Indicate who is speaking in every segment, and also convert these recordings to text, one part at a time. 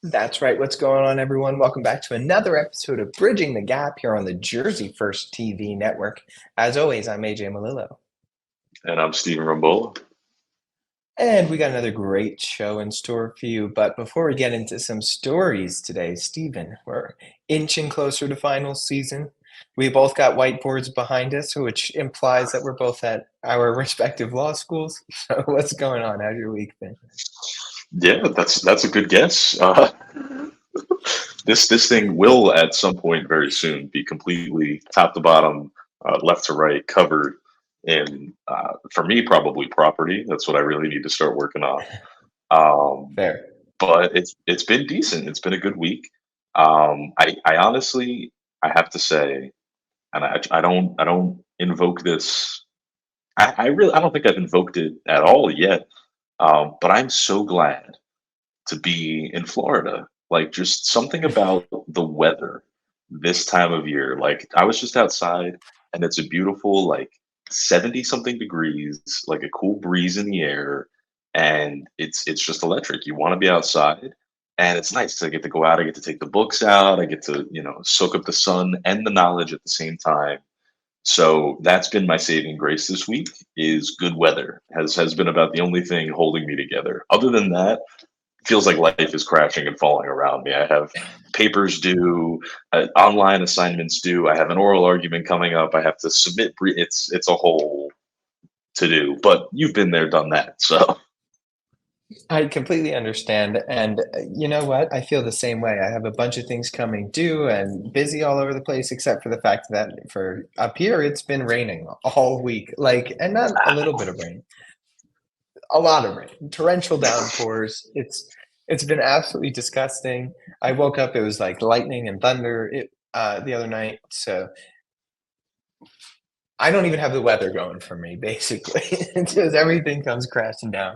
Speaker 1: That's right. What's going on, everyone? Welcome back to another episode of Bridging the Gap here on the Jersey First TV network. As always, I'm AJ Malillo.
Speaker 2: And I'm Stephen Rambola.
Speaker 1: And we got another great show in store for you. But before we get into some stories today, Stephen, we're inching closer to final season. We both got whiteboards behind us, which implies that we're both at our respective law schools. So, what's going on? How's your week been?
Speaker 2: Yeah, that's a good guess. This thing will at some point very soon be completely top to bottom, left to right covered in for me probably property. That's what I really need to start working on. Um,
Speaker 1: Fair.
Speaker 2: but it's been decent. It's been a good week. I honestly I have to say, and I don't invoke this. I don't think I've invoked it at all yet. But I'm so glad to be in Florida. Like just something about the weather this time of year. Like I was just outside and it's a beautiful like 70 something degrees, like a cool breeze in the air, and it's just electric. You want to be outside and it's nice. I get to go out, I get to take the books out, I get to, soak up the sun and the knowledge at the same time. So that's been my saving grace this week is good weather has been about the only thing holding me together. Other than that, feels like life is crashing and falling around me. I have papers due, online assignments due. I have an oral argument coming up. I have to submit. It's a whole to do. But you've been there, done that. So
Speaker 1: I completely understand. And you know what? I feel the same way. I have a bunch of things coming due and busy all over the place, except for the fact that for up here, it's been raining all week. Like, and not a little bit of rain, a lot of rain, torrential downpours. It's been absolutely disgusting. I woke up, it was like lightning and thunder the other night. So I don't even have the weather going for me, basically. It's just everything comes crashing down.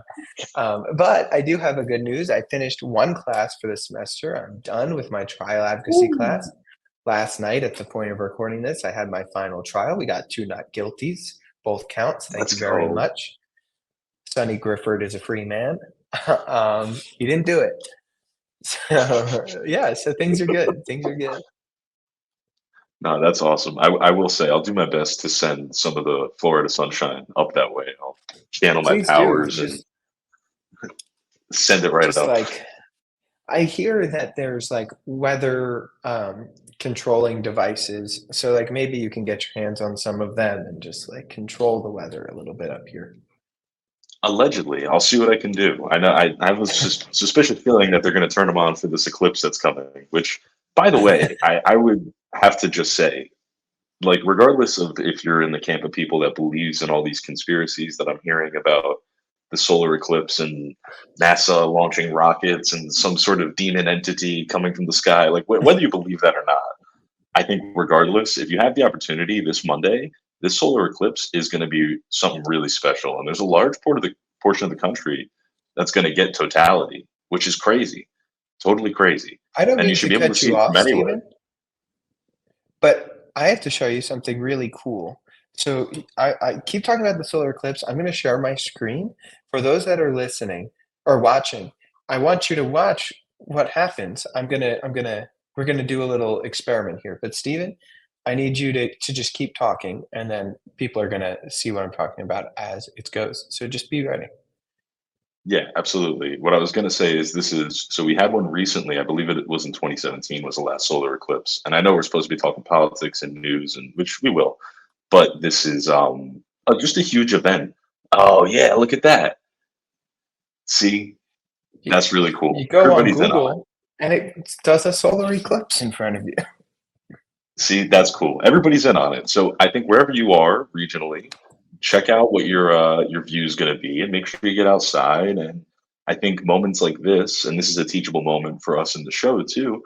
Speaker 1: But I do have a good news. I finished one class for the semester. I'm done with my trial advocacy class. Last night, at the point of recording this, I had my final trial. We got two not guilties, both counts. Thank
Speaker 2: let's
Speaker 1: you very
Speaker 2: go.
Speaker 1: much. Sonny Grifford is a free man. He didn't do it. So, yeah, so things are good. Things are good.
Speaker 2: No, that's awesome. I will say I'll do my best to send some of the Florida sunshine up that way. I'll channel my
Speaker 1: Please do.
Speaker 2: powers and send it right
Speaker 1: Just
Speaker 2: up.
Speaker 1: like I hear that there's like weather controlling devices. So like maybe you can get your hands on some of them and just like control the weather a little bit up here.
Speaker 2: Allegedly, I'll see what I can do. I know I have a suspicious feeling that they're going to turn them on for this eclipse that's coming. Which, by the way, I would have to just say, like, regardless of if you're in the camp of people that believes in all these conspiracies that I'm hearing about the solar eclipse and NASA launching rockets and some sort of demon entity coming from the sky, like whether you believe that or not, I think regardless, if you have the opportunity this Monday, this solar eclipse is going to be something really special, and there's a large portion of the country that's going to get totality, which is crazy, totally crazy,
Speaker 1: I don't
Speaker 2: and you
Speaker 1: mean
Speaker 2: should
Speaker 1: to
Speaker 2: be able to
Speaker 1: cut
Speaker 2: see
Speaker 1: you
Speaker 2: it from
Speaker 1: off,
Speaker 2: anywhere.
Speaker 1: Stephen, but I have to show you something really cool. So I keep talking about the solar eclipse. I'm going to share my screen for those that are listening or watching. I want you to watch what happens. We're gonna do a little experiment here. But Stephen, I need you to just keep talking, and then people are gonna see what I'm talking about as it goes. So just be ready.
Speaker 2: Yeah, absolutely. What I was going to say is this is so we had one recently. I believe it was in 2017 was the last solar eclipse, and I know we're supposed to be talking politics and news, and which we will, but this is just a huge event. Oh yeah, look at that. See,
Speaker 1: You,
Speaker 2: that's really
Speaker 1: you
Speaker 2: cool.
Speaker 1: go on
Speaker 2: Everybody's in on it.
Speaker 1: Google, and it does a solar eclipse in front of you.
Speaker 2: See, that's cool. Everybody's in on it. So I think wherever you are regionally, check out what your view is going to be, and make sure you get outside. And I think moments like this, and this is a teachable moment for us in the show too.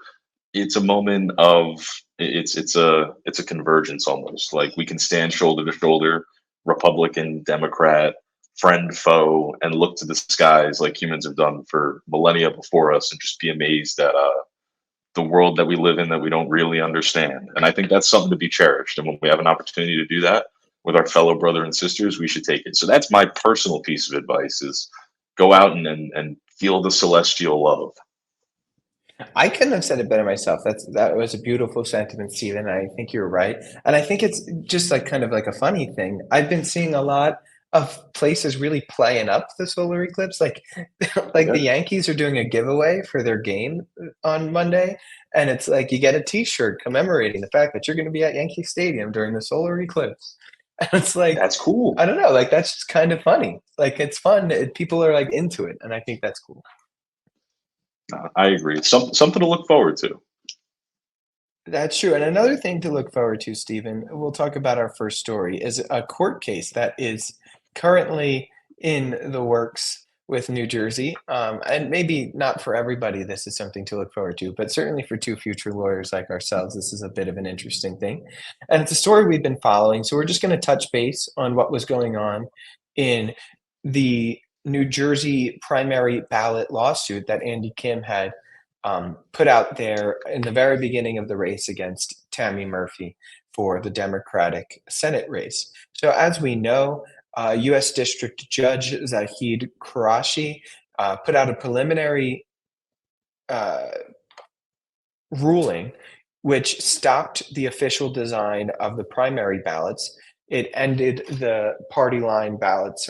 Speaker 2: It's a moment of it's a convergence almost. Like we can stand shoulder to shoulder, Republican, Democrat, friend, foe, and look to the skies like humans have done for millennia before us, and just be amazed at the world that we live in that we don't really understand. And I think that's something to be cherished. And when we have an opportunity to do that with our fellow brother and sisters, we should take it. So that's my personal piece of advice: is go out and feel the celestial love.
Speaker 1: I couldn't have said it better myself. That was a beautiful sentiment, Stephen. I think you're right. And I think it's just like kind of like a funny thing. I've been seeing a lot of places really playing up the solar eclipse. Like like
Speaker 2: Yeah,
Speaker 1: the Yankees are doing a giveaway for their game on Monday. And it's like you get a t-shirt commemorating the fact that you're going to be at Yankee Stadium during the solar eclipse. And it's like,
Speaker 2: that's cool.
Speaker 1: I don't know, like that's just kind of funny. Like it's fun. People are like into it. And I think that's cool.
Speaker 2: I agree. Something to look forward to.
Speaker 1: That's true. And another thing to look forward to, Stephen, we'll talk about our first story, is a court case that is currently in the works with New Jersey. And maybe not for everybody, this is something to look forward to, but certainly for two future lawyers like ourselves, this is a bit of an interesting thing. And it's a story we've been following. So we're just going to touch base on what was going on in the New Jersey primary ballot lawsuit that Andy Kim had put out there in the very beginning of the race against Tammy Murphy for the Democratic Senate race. So, as we know, U.S. District Judge Zahid Qureshi put out a preliminary uh, ruling which stopped the official design of the primary ballots. It ended the party line ballots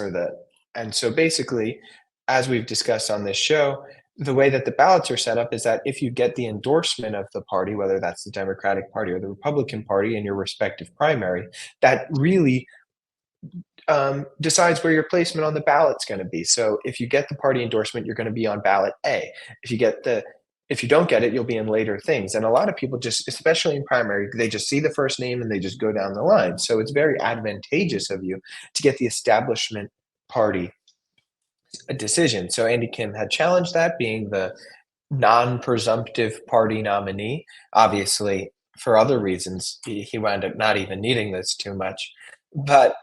Speaker 1: and so basically, as we've discussed on this show, the way that the ballots are set up is that if you get the endorsement of the party, whether that's the Democratic Party or the Republican Party in your respective primary, that really decides where your placement on the ballot's going to be. So if you get the party endorsement, you're going to be on ballot A. If you don't get it, you'll be in later things. And a lot of people just, especially in primary, they just see the first name and they just go down the line. So it's very advantageous of you to get the establishment party a decision. So Andy Kim had challenged that, being the non-presumptive party nominee. Obviously, for other reasons, he wound up not even needing this too much. But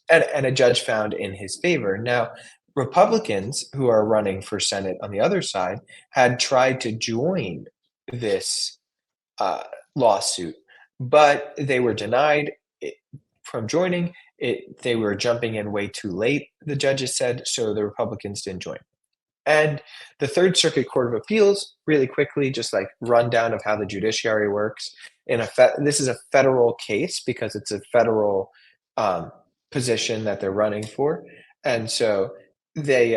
Speaker 1: and a judge found in his favor. Now, Republicans who are running for Senate on the other side had tried to join this uh, lawsuit, but they were denied from joining. They were jumping in way too late, the judges said, so the Republicans didn't join. And the Third Circuit Court of Appeals, really quickly, just like rundown of how the judiciary works. This is a federal case because it's a federal um, position that they're running for, and so they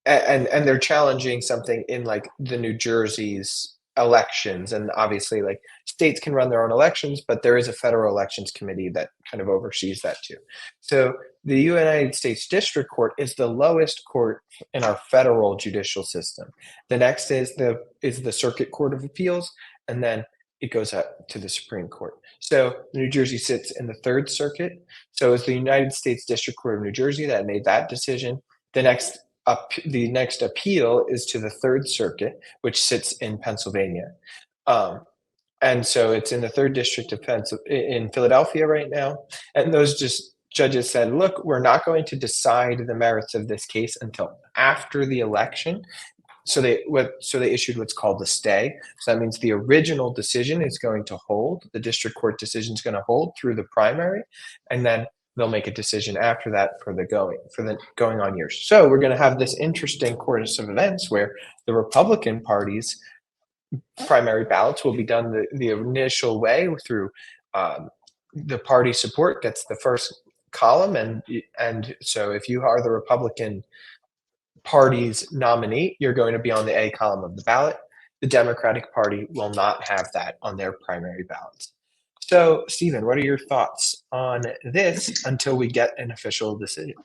Speaker 1: and they're challenging something in like the New Jersey's elections, and obviously like states can run their own elections, but there is a federal elections committee that kind of oversees that too. So the United States District Court is the lowest court in our federal judicial system. The next is the Circuit Court of Appeals, and then it goes up to the Supreme Court. So New Jersey sits in the Third Circuit. So it's the United States District Court of New Jersey that made that decision. The next appeal is to the Third Circuit, which sits in Pennsylvania. Um, and so it's in the third district of in Philadelphia right now. And those just judges said, look, we're not going to decide the merits of this case until after the election. So they issued what's called the stay. So that means the original decision is going to hold. The district court decision is going to hold through the primary, and then they'll make a decision after that for the going on years. So we're going to have this interesting course of events where the Republican Party's primary ballots will be done the initial way through the party support gets the first column, and so if you are the Republican Party's nominee, you're going to be on the A column of the ballot. The Democratic Party will not have that on their primary ballots. So, Stephen, what are your thoughts on this until we get an official decision?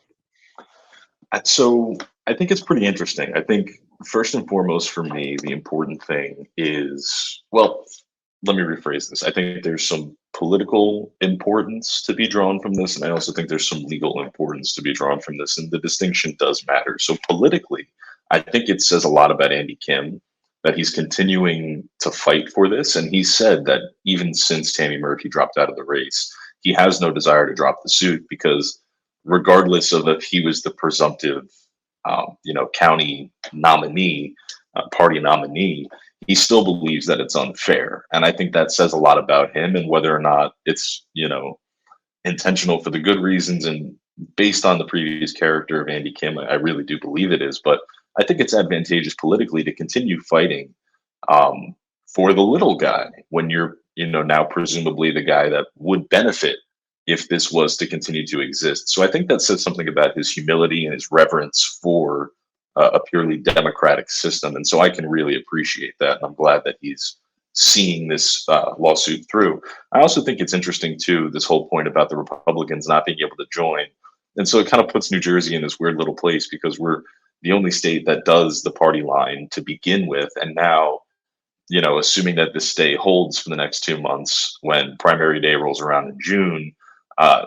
Speaker 2: So I think it's pretty interesting. I think first and foremost for me, the important thing is, well, let me rephrase this. I think there's some political importance to be drawn from this, and I also think there's some legal importance to be drawn from this, and the distinction does matter. So politically, I think it says a lot about Andy Kim that he's continuing to fight for this, and he said that even since Tammy Murphy dropped out of the race, he has no desire to drop the suit because regardless of if he was the presumptive, county nominee, party nominee, he still believes that it's unfair. And I think that says a lot about him and whether or not it's, intentional for the good reasons and based on the previous character of Andy Kim, I really do believe it is. But I think it's advantageous politically to continue fighting um, for the little guy when you're, now presumably the guy that would benefit if this was to continue to exist. So I think that says something about his humility and his reverence for a purely democratic system. And so I can really appreciate that. And I'm glad that he's seeing this lawsuit through. I also think it's interesting, too, this whole point about the Republicans not being able to join. And so it kind of puts New Jersey in this weird little place because we're the only state that does the party line to begin with. And now, assuming that this stay holds for the next 2 months, when primary day rolls around in June,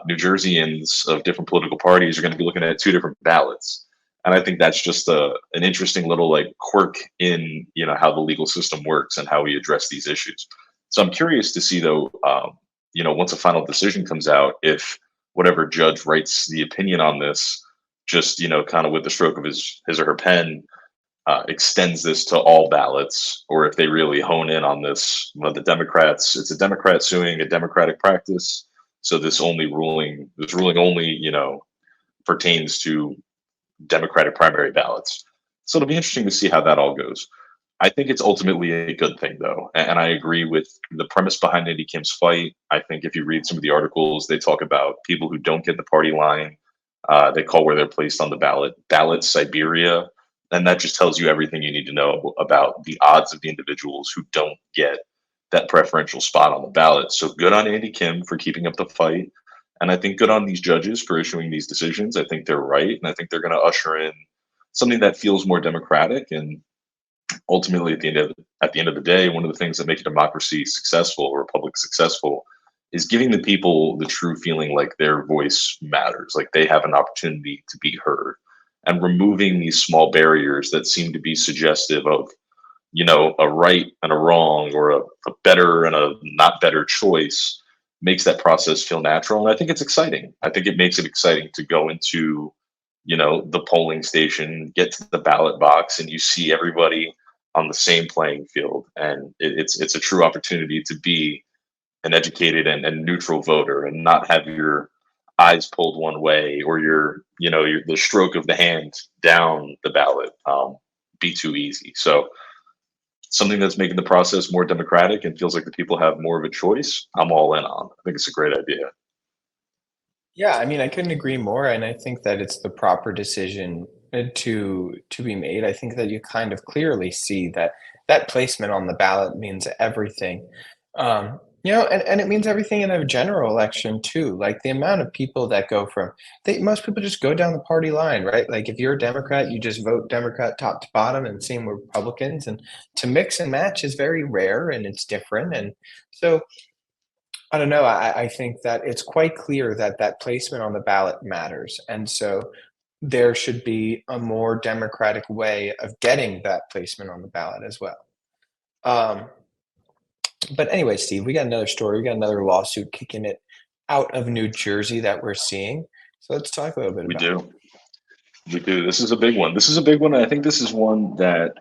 Speaker 2: New Jerseyans of different political parties are going to be looking at two different ballots. And I think that's just an interesting little like quirk in how the legal system works and how we address these issues. So I'm curious to see though, once a final decision comes out, if whatever judge writes the opinion on this, just kind of with the stroke of his or her pen, extends this to all ballots, or if they really hone in on this. The Democrats, it's a Democrat suing a Democratic practice, so this ruling only pertains to Democratic primary ballots. So it'll be interesting to see how that all goes. I think it's ultimately a good thing, though, and I agree with the premise behind Andy Kim's fight. I think if you read some of the articles, they talk about people who don't get the party line. They call where they're placed on the ballot Siberia, and that just tells you everything you need to know about the odds of the individuals who don't get that preferential spot on the ballot. So good on Andy Kim for keeping up the fight. And I think good on these judges for issuing these decisions. I think they're right. And I think they're going to usher in something that feels more democratic. And ultimately, at the end of the day, one of the things that make a democracy successful, or a republic successful, is giving the people the true feeling like their voice matters, like they have an opportunity to be heard, and removing these small barriers that seem to be suggestive of, a right and a wrong, or a better and a not better choice, makes that process feel natural. And I think it's exciting. I think it makes it exciting to go into, the polling station, get to the ballot box, and you see everybody on the same playing field. And it's a true opportunity to be an educated and neutral voter, and not have your eyes pulled one way, or the stroke of the hand down the ballot be too easy. So something that's making the process more democratic and feels like the people have more of a choice, I'm all in on. I think it's a great idea.
Speaker 1: Yeah, I mean, I couldn't agree more, and I think that it's the proper decision to be made. I think that you kind of clearly see that that placement on the ballot means everything. And it means everything in a general election too. Like the amount of people that go from most people just go down the party line, right? Like if you're a Democrat, you just vote Democrat top to bottom, and same with Republicans. And to mix and match is very rare and it's different. And so I don't know. I think that it's quite clear that that placement on the ballot matters. And so there should be a more democratic way of getting that placement on the ballot as well. Um, but anyway, Steve, we got another story. We got another lawsuit kicking it out of New Jersey that we're seeing. So let's talk a little bit
Speaker 2: We
Speaker 1: about it.
Speaker 2: do. We do. This is a big one. This is a big one. And I think this is one that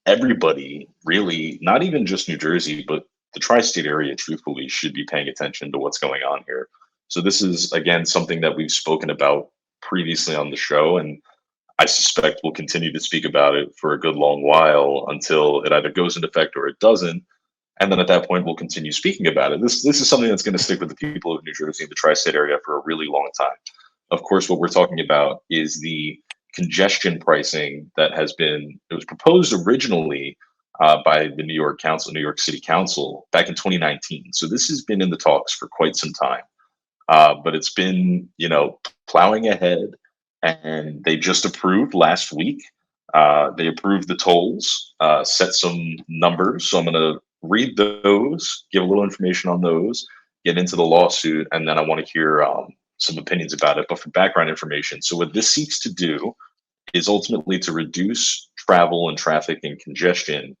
Speaker 2: everybody really, not even just New Jersey, but the tri-state area, truthfully, should be paying attention to what's going on here. So this is, again, something that we've spoken about previously on the show, and I suspect we'll continue to speak about it for a good long while until it either goes into effect or it doesn't. And then at that point, we'll continue speaking about it. This is something that's going to stick with the people of New Jersey and the tri-state area for a really long time. Of course, what we're talking about is the congestion pricing that it was proposed originally by the New York Council, New York City Council, back in 2019. So this has been in the talks for quite some time, but it's been, plowing ahead, and they just approved last week. They approved the tolls, set some numbers. So I'm going to read those, give a little information on those, get into the lawsuit, and then I want to hear some opinions about it. But for background information, so what this seeks to do is ultimately to reduce travel and traffic and congestion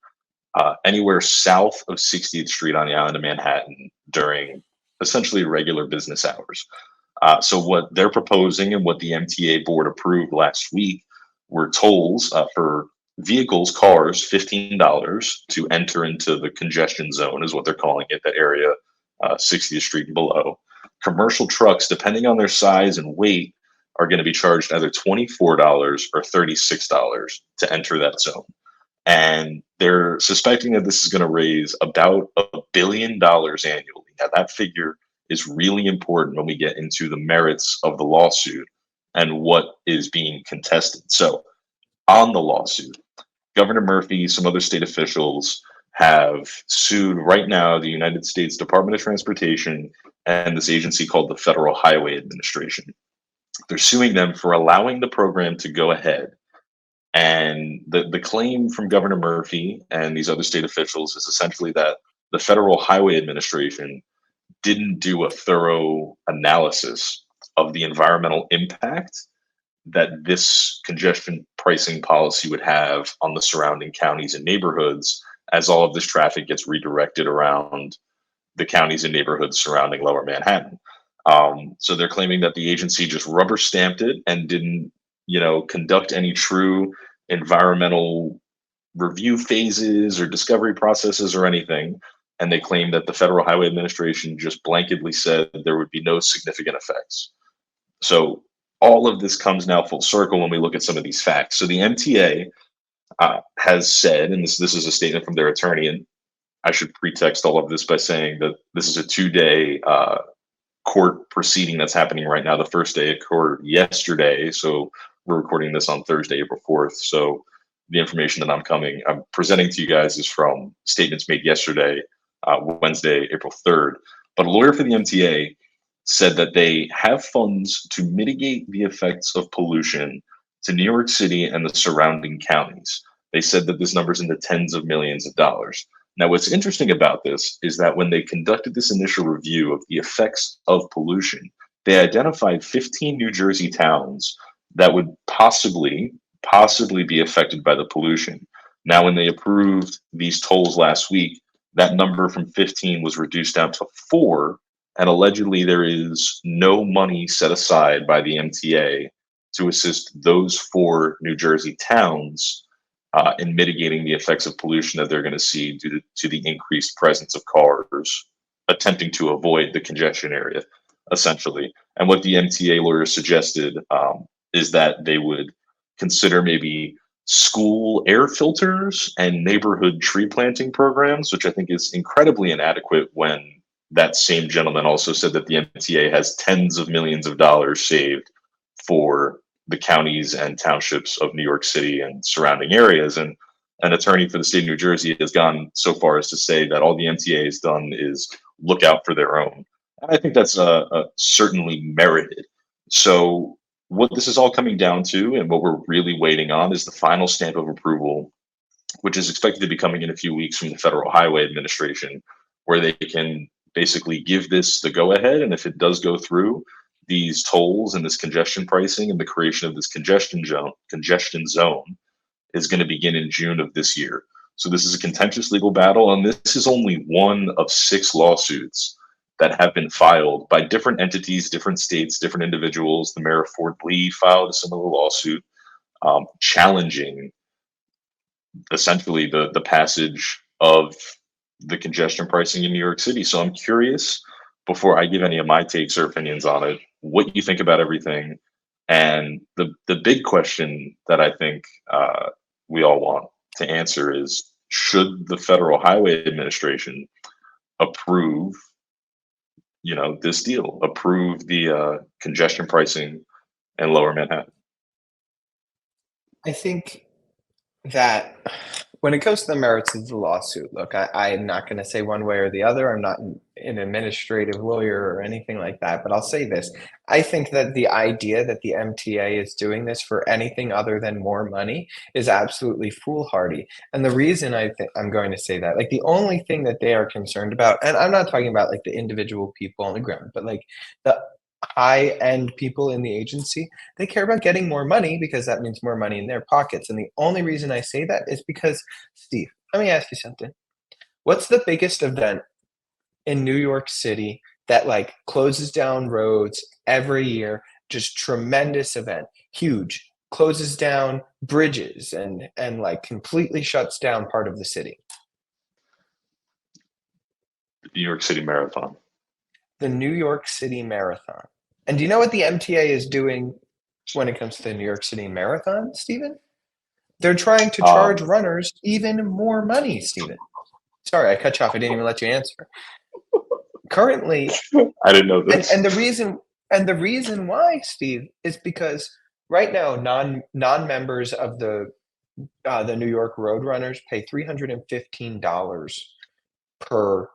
Speaker 2: anywhere south of 60th Street on the island of Manhattan during essentially regular business hours. So what they're proposing and what the MTA board approved last week were tolls for vehicles, cars, $15 to enter into the congestion zone, is what they're calling it, that area, 60th Street and below. Commercial trucks, depending on their size and weight, are going to be charged either $24 or $36 to enter that zone. And they're suspecting that this is going to raise about $1 billion annually. Now, that figure is really important when we get into the merits of the lawsuit and what is being contested. So, on the lawsuit, Governor Murphy, some other state officials have sued right now the United States Department of Transportation and this agency called the Federal Highway Administration. They're suing them for allowing the program to go ahead. And the claim from Governor Murphy and these other state officials is essentially that the Federal Highway Administration didn't do a thorough analysis of the environmental impact that this congestion pricing policy would have on the surrounding counties and neighborhoods as all of this traffic gets redirected around the counties and neighborhoods surrounding Lower Manhattan. So they're claiming that the agency just rubber stamped it and didn't, conduct any true environmental review phases or discovery processes or anything. And they claim that the Federal Highway Administration just blanketly said there would be no significant effects. So all of this comes now full circle when we look at some of these facts. So the MTA has said, and this is a statement from their attorney, and I should pretext all of this by saying that this is a 2-day court proceeding that's happening right now. The first day occurred yesterday, so we're recording this on Thursday, April 4th. So the information that I'm presenting to you guys is from statements made yesterday, Wednesday, April 3rd. But a lawyer for the MTA said that they have funds to mitigate the effects of pollution to New York City and the surrounding counties. They said that this number's in the tens of millions of dollars. Now, what's interesting about this is that when they conducted this initial review of the effects of pollution, they identified 15 New Jersey towns that would possibly be affected by the pollution. Now, when they approved these tolls last week, that number from 15 was reduced down to 4, and allegedly there is no money set aside by the MTA to assist those 4 New Jersey towns in mitigating the effects of pollution that they're going to see due to the increased presence of cars attempting to avoid the congestion area, essentially. And what the MTA lawyer suggested is that they would consider maybe school air filters and neighborhood tree planting programs, which I think is incredibly inadequate when that same gentleman also said that the MTA has tens of millions of dollars saved for the counties and townships of New York City and surrounding areas. And an attorney for the state of New Jersey has gone so far as to say that all the MTA has done is look out for their own. And I think that's certainly merited. So what this is all coming down to and what we're really waiting on is the final stamp of approval, which is expected to be coming in a few weeks from the Federal Highway Administration, where they can basically give this the go ahead. And if it does go through, these tolls and this congestion pricing and the creation of this congestion zone is going to begin in June of this year. So this is a contentious legal battle, and this is only one of 6 lawsuits that have been filed by different entities, different states, different individuals. The mayor of Fort Lee filed a similar lawsuit challenging essentially the passage of the congestion pricing in New York City. So I'm curious, before I give any of my takes or opinions on it, what you think about everything. And the big question that I think we all want to answer is, should the Federal Highway Administration approve, this deal, approve the congestion pricing in Lower Manhattan?
Speaker 1: I think that when it comes to the merits of the lawsuit, look, I'm not going to say one way or the other. I'm not an administrative lawyer or anything like that, but I'll say this. I think that the idea that the MTA is doing this for anything other than more money is absolutely foolhardy. And the reason I'm going to say that, like the only thing that they are concerned about, and I'm not talking about like the individual people on the ground, but like the high end people in the agency, they care about getting more money because that means more money in their pockets. And the only reason I say that is because, Steve, let me ask you something. What's the biggest event in New York City that like closes down roads every year? Just tremendous event, huge, closes down bridges and like completely shuts down part of the city.
Speaker 2: The New York City Marathon.
Speaker 1: The New York City Marathon. And do you know what the MTA is doing when it comes to the New York City Marathon, Stephen. They're trying to charge
Speaker 2: Um,
Speaker 1: runners even more money, Stephen. Sorry, I cut you off. I didn't even let you answer. Currently,
Speaker 2: I didn't know
Speaker 1: and
Speaker 2: this.
Speaker 1: the reason why, Steve, is because right now non-members of the New York Roadrunners pay $315 per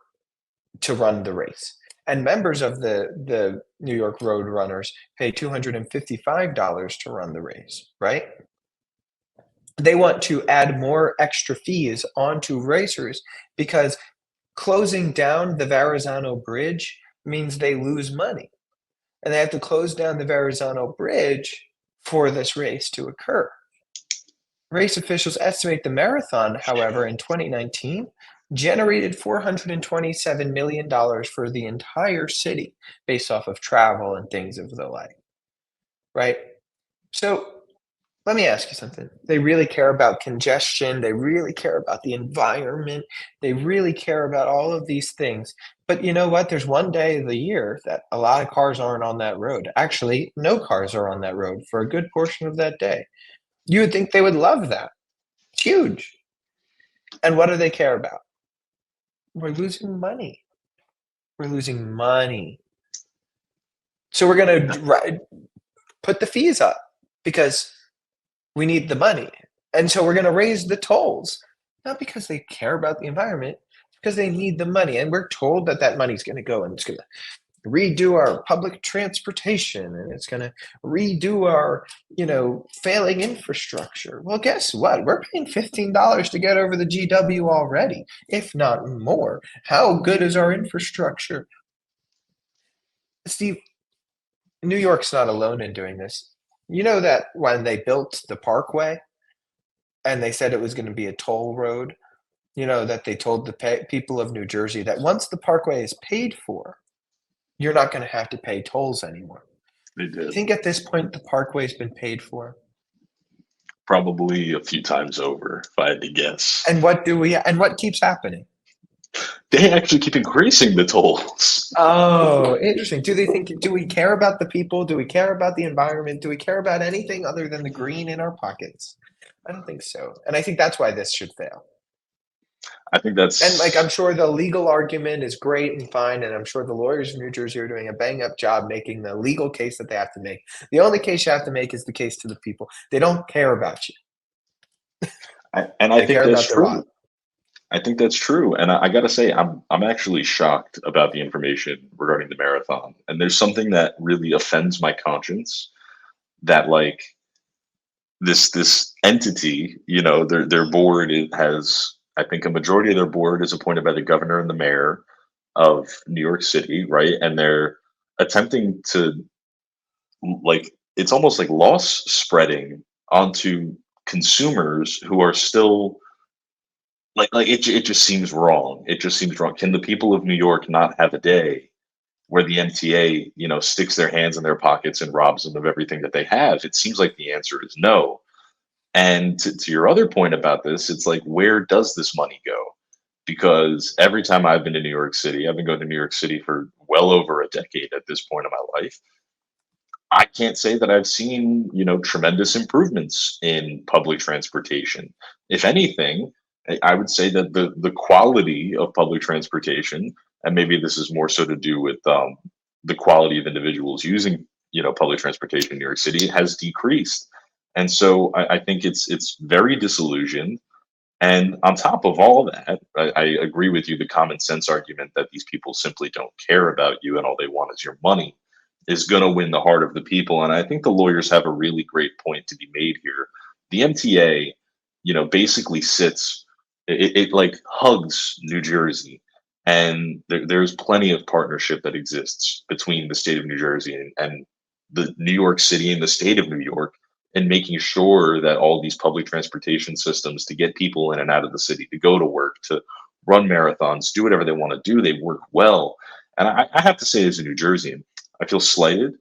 Speaker 1: to run the race. And members of the New York Roadrunners pay $255 to run the race, right? They want to add more extra fees onto racers because closing down the Verrazano Bridge means they lose money. And they have to close down the Verrazano Bridge for this race to occur. Race officials estimate the marathon, however, in 2019 generated $427 million for the entire city based off of travel and things of the like, right? So let me ask you something. They really care about congestion. They really care about the environment. They really care about all of these things. But you know what? There's one day of the year that a lot of cars aren't on that road. Actually, no cars are on that road for a good portion of that day. You would think they would love that. It's huge. And what do they care about? We're losing money. We're losing money. So we're going to put the fees up because we need the money. And so we're going to raise the tolls, not because they care about the environment, because they need the money. And we're told that that money is going to go and it's going to redo our public transportation and it's going to redo our, failing infrastructure. Well, guess what? We're paying $15 to get over the GW already, if not more. How good is our infrastructure? Steve, New York's not alone in doing this. You know that when they built the Parkway and they said it was going to be a toll road, that they told the people of New Jersey that once the Parkway is paid for, you're not going to have to pay tolls anymore.
Speaker 2: They
Speaker 1: I
Speaker 2: did.
Speaker 1: think at this point the Parkway's been paid for.
Speaker 2: Probably a few times over, if I had to guess.
Speaker 1: And what keeps happening?
Speaker 2: They actually keep increasing the tolls.
Speaker 1: Oh, interesting. Do we care about the people? Do we care about the environment? Do we care about anything other than the green in our pockets? I don't think so. And I think that's why this should fail.
Speaker 2: I think
Speaker 1: And like I'm
Speaker 2: that's
Speaker 1: sure the legal argument is great and fine, and I'm sure the lawyers in New Jersey are doing a bang up job making the legal case that they have to make. The only case you have to make is the case to the people. They don't care about you.
Speaker 2: and I
Speaker 1: They
Speaker 2: think
Speaker 1: care
Speaker 2: that's
Speaker 1: about their wallet.
Speaker 2: true. I think that's true. And I gotta say, I'm actually shocked about the information regarding the marathon. And there's something that really offends my conscience that like this entity, their board has, I think a majority of their board is appointed by the governor and the mayor of New York City, right? And they're attempting to like it's almost like loss spreading onto consumers who are still it just seems wrong. It just seems wrong. Can the people of New York not have a day where the MTA, sticks their hands in their pockets and robs them of everything that they have? It seems like the answer is no. And to your other point about this, it's like, where does this money go? Because every time I've been to New York City, I've been going to New York City for well over a decade at this point in my life. I can't say that I've seen, tremendous improvements in public transportation. If anything, I would say that the quality of public transportation, and maybe this is more so to do with the quality of individuals using, public transportation in New York City, has decreased. And so I think it's very disillusioned. And on top of all that, I agree with you, the common sense argument that these people simply don't care about you and all they want is your money is going to win the heart of the people. And I think the lawyers have a really great point to be made here. The MTA, basically sits, it like hugs New Jersey. And there's plenty of partnership that exists between the state of New Jersey and the New York City and the state of New York and making sure that all these public transportation systems to get people in and out of the city, to go to work, to run marathons, do whatever they want to do, they work well. And I have to say, as a New Jerseyan, I feel slighted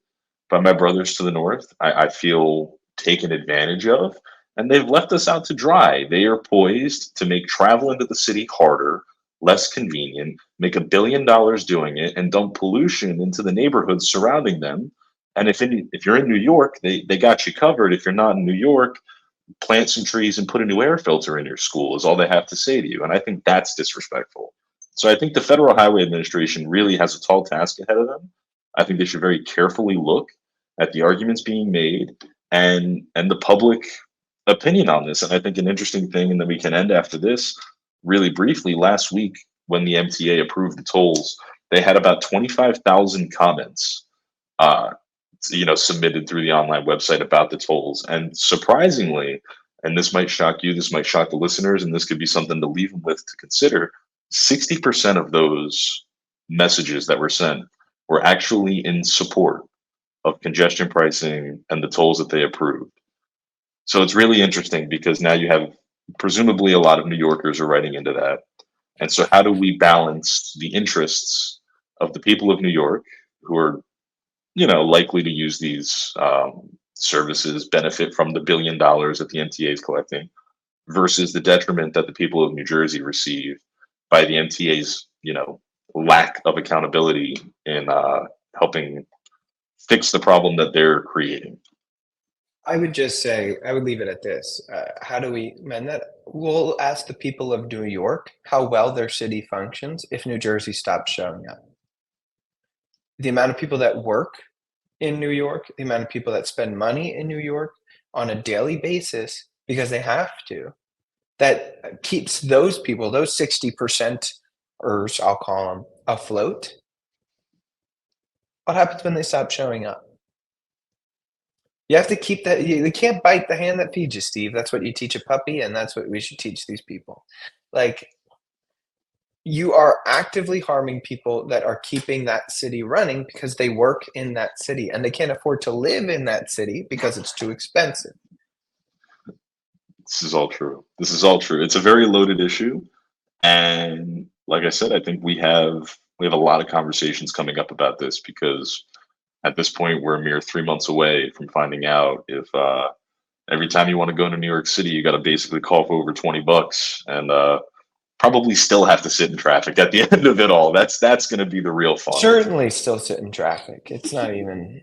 Speaker 2: by my brothers to the north. I feel taken advantage of, and they've left us out to dry. They are poised to make travel into the city harder, less convenient, make $1 billion doing it, and dump pollution into the neighborhoods surrounding them And if you're in New York, they got you covered. If you're not in New York, plant some trees and put a new air filter in your school is all they have to say to you. And I think that's disrespectful. So I think the Federal Highway Administration really has a tall task ahead of them. I think they should very carefully look at the arguments being made and the public opinion on this. And I think an interesting thing, and then we can end after this really briefly. Last week, when the MTA approved the tolls, they had about 25,000 comments uh, submitted through the online website about the tolls. And surprisingly, and this might shock you, this might shock the listeners, and this could be something to leave them with to consider. 60% of those messages that were sent were actually in support of congestion pricing and the tolls that they approved. So it's really interesting because now you have presumably a lot of New Yorkers are writing into that. And so, how do we balance the interests of the people of New York who are likely to use these services, benefit from the $1 billion that the MTA is collecting, versus the detriment that the people of New Jersey receive by the MTA's, lack of accountability in helping fix the problem that they're creating.
Speaker 1: I would just say, I would leave it at this. How do we mend that? We'll ask the people of New York how well their city functions if New Jersey stops showing up. The amount of people that work in New York, the amount of people that spend money in New York on a daily basis because they have to, that keeps those people, those 60%ers, I'll call them, afloat. What happens when they stop showing up? You have to keep that. You can't bite the hand that feeds you, Steve. That's what you teach a puppy, and that's what we should teach these people. Like, you are actively harming people that are keeping that city running because they work in that city and they can't afford to live in that city because it's too expensive.
Speaker 2: This is all true. This is all true. It's a very loaded issue, and like I said, I think we have a lot of conversations coming up about this because at this point we're a mere 3 months away from finding out if every time you want to go to New York City, you got to basically cough over $20 and probably still have to sit in traffic at the end of it all. That's going to be the real fun.
Speaker 1: Certainly still sit in traffic. It's not even.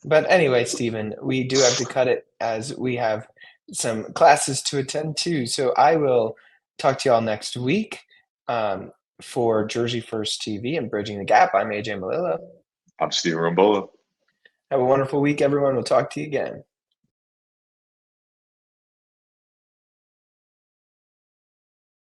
Speaker 1: But anyway, Stephen, we do have to cut it as we have some classes to attend to. So I will talk to you all next week for Jersey First TV and Bridging the Gap. I'm AJ Malillo.
Speaker 2: I'm Steven Rambola.
Speaker 1: Have a wonderful week, everyone. We'll talk to you again.